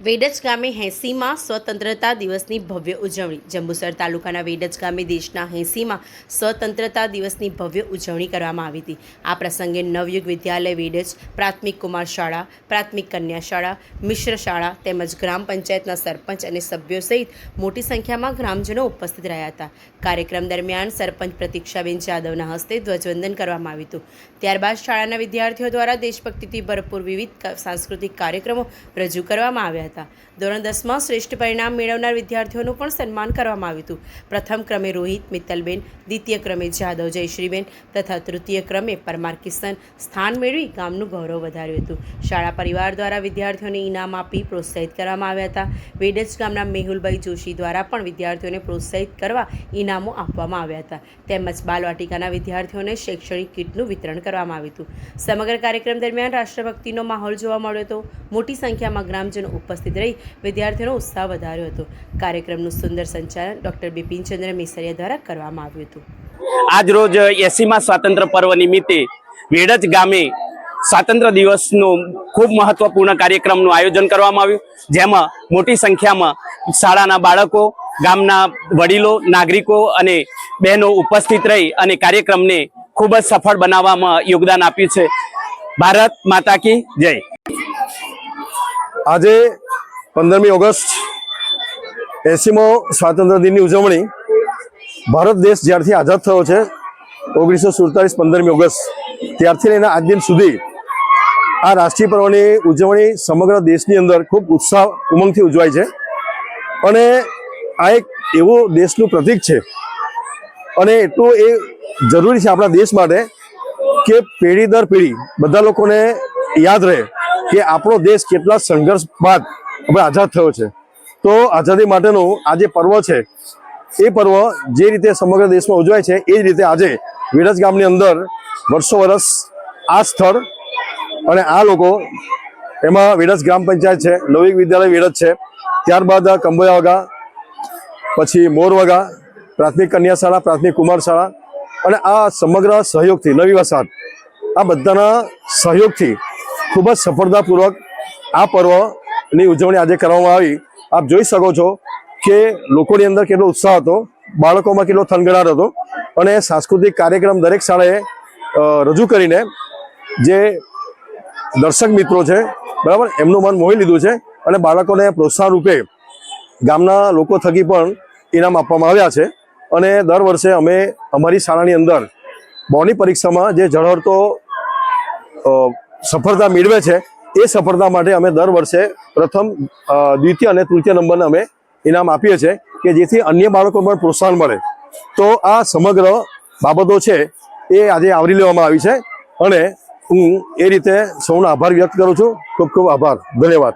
વેડજ ગામે 80માં સ્વતંત્રતા દિવસની ભવ્ય ઉજવણી। જંબુસર તાલુકાના વેડજ ગામે દેશના 80માં સ્વતંત્રતા દિવસની ભવ્ય ઉજવણી કરવામાં આવી હતી। આ પ્રસંગે નવયુગ વિદ્યાલય વેડજ, પ્રાથમિક કુમાર શાળા, પ્રાથમિક કન્યા શાળા, મિશ્ર શાળા તેમજ ગ્રામ પંચાયતના સરપંચ અને સભ્યો સહિત મોટી સંખ્યામાં ગ્રામજનો ઉપસ્થિત રહ્યા હતા। કાર્યક્રમ દરમિયાન સરપંચ પ્રતીક્ષાબેન જાદવના હસ્તે ધ્વજવંદન કરવામાં આવ્યું હતું। ત્યારબાદ શાળાના વિદ્યાર્થીઓ દ્વારા દેશભક્તિથી ભરપૂર વિવિધ સાંસ્કૃતિક કાર્યક્રમો રજૂ કરવામાં આવ્યા હતા। ધોરણ 10માં શ્રેષ્ઠ પરિણામ મેળવનાર વિદ્યાર્થીઓનું પણ સન્માન કરવામાં આવ્યું હતું। પ્રથમ ક્રમે રોહિત મિત્તલબેન, દ્વિતીય ક્રમે જાદવ જયશ્રીબેન તથા તૃતીય ક્રમે પરમાર કિશન સ્થાન મેળવી ગામનું ગૌરવ વધાર્યું હતું। શાળા પરિવાર દ્વારા વિદ્યાર્થીઓને ઇનામ આપી પ્રોત્સાહિત કરવામાં આવ્યા હતા। વેડજ ગામના મેહુલભાઈ જોશી દ્વારા પણ વિદ્યાર્થીઓને પ્રોત્સાહિત કરવા ઇનામો આપવામાં આવ્યા હતા। તેમજ બાલવાટિકાના વિદ્યાર્થીઓને શૈક્ષણિક કીટનું વિતરણ કરવામાં આવ્યું હતું। સમગ્ર કાર્યક્રમ દરમિયાન રાષ્ટ્રભક્તિનો માહોલ જોવા મળ્યો હતો। મોટી સંખ્યામાં ગ્રામજનો ઉપસ્થિત રહી વિદ્યાર્થીઓનો ઉત્સાહ વધાર્યો હતો। કાર્યક્રમનું સુંદર સંચાલન ડૉક્ટર બિપિનચંદ્ર મેસરિયા દ્વારા કરવામાં આવ્યું હતું। આજ રોજ 80માં સ્વાતંત્ર્ય પર્વ નિમિત્તે વેડજ ગામે સ્વાતંત્ર્ય દિવસનું ખૂબ મહત્વપૂર્ણ કાર્યક્રમનું આયોજન કરવામાં આવ્યું, જેમાં મોટી સંખ્યામાં શાળાના બાળકો, ગામના વડીલો, નાગરિકો અને બહેનો ઉપસ્થિત રહી અને કાર્યક્રમને ખૂબ જ સફળ બનાવવામાં યોગદાન આપ્યું છે। ભારત માતા કી જય। આજે 15મી ઓગસ્ટ 80મો સ્વાતંત્ર્ય દિનની ઉજવણી ભારત દેશ જ્યારથી આઝાદ થયો છે 1947 15મી ઓગસ્ટ ત્યારથી લઈને આજ દિન સુધી આ રાષ્ટ્રીય પર્વની ઉજવણી સમગ્ર દેશની અંદર ખૂબ ઉત્સાહ ઉમંગથી ઉજવાય છે અને આ એક એવું દેશનું પ્રતીક છે અને એટલું એ જરૂરી છે આપણા દેશ માટે કે પેઢી દર પેઢી બધા લોકોને યાદ રહે કે આપણો દેશ કેટલા સંઘર્ષ બાદ હવે આઝાદ થયો છે। તો આઝાદી માટેનું આ જે પર્વ છે એ પર્વ જે રીતે સમગ્ર દેશમાં ઉજવાય છે એ જ રીતે આજે વેડજ ગામની અંદર વર્ષો વર્ષ આ સ્થળ અને આ લોકો એમાં વેડજ ગ્રામ પંચાયત છે, નવયુગ વિદ્યાલય વેડજ છે, ત્યારબાદ કંબોયા વગા, પછી મોર વગા, પ્રાથમિક કન્યા શાળા, પ્રાથમિક કુમાર શાળા અને આ સમગ્ર સહયોગથી નવી વસાહત આ બધાના સહયોગથી ખૂબ જ સફળતાપૂર્વક આ પર્વની ઉજવણી આજે કરવામાં આવી। આપ જોઈ શકો છો કે લોકોની અંદર કેટલો ઉત્સાહ હતો, બાળકોમાં કેટલો થનગનાટ હતો અને સાંસ્કૃતિક કાર્યક્રમ દરેક શાળાએ રજૂ કરીને જે દર્શક મિત્રો છે બરાબર એમનું મન મોહી લીધું છે અને બાળકોને પ્રોત્સાહન રૂપે ગામના લોકો થકી પણ ઇનામ આપવામાં આવ્યા છે। અને દર વર્ષે અમે અમારી શાળાની અંદર બોર્ડની પરીક્ષામાં જે ઝળહળતો સફળતા મેળવે છે એ સફળતા માટે અમે દર વર્ષે પ્રથમ, દ્વિતીય અને તૃતીય નંબરને અમે ઇનામ આપીએ છીએ કે જેથી અન્ય બાળકો પણ પ્રોત્સાહન મળે। તો આ સમગ્ર બાબતો છે એ આજે આવરી લેવામાં આવી છે અને હું એ રીતે સૌનો આભાર વ્યક્ત કરું છું। ખૂબ ખૂબ આભાર, ધન્યવાદ।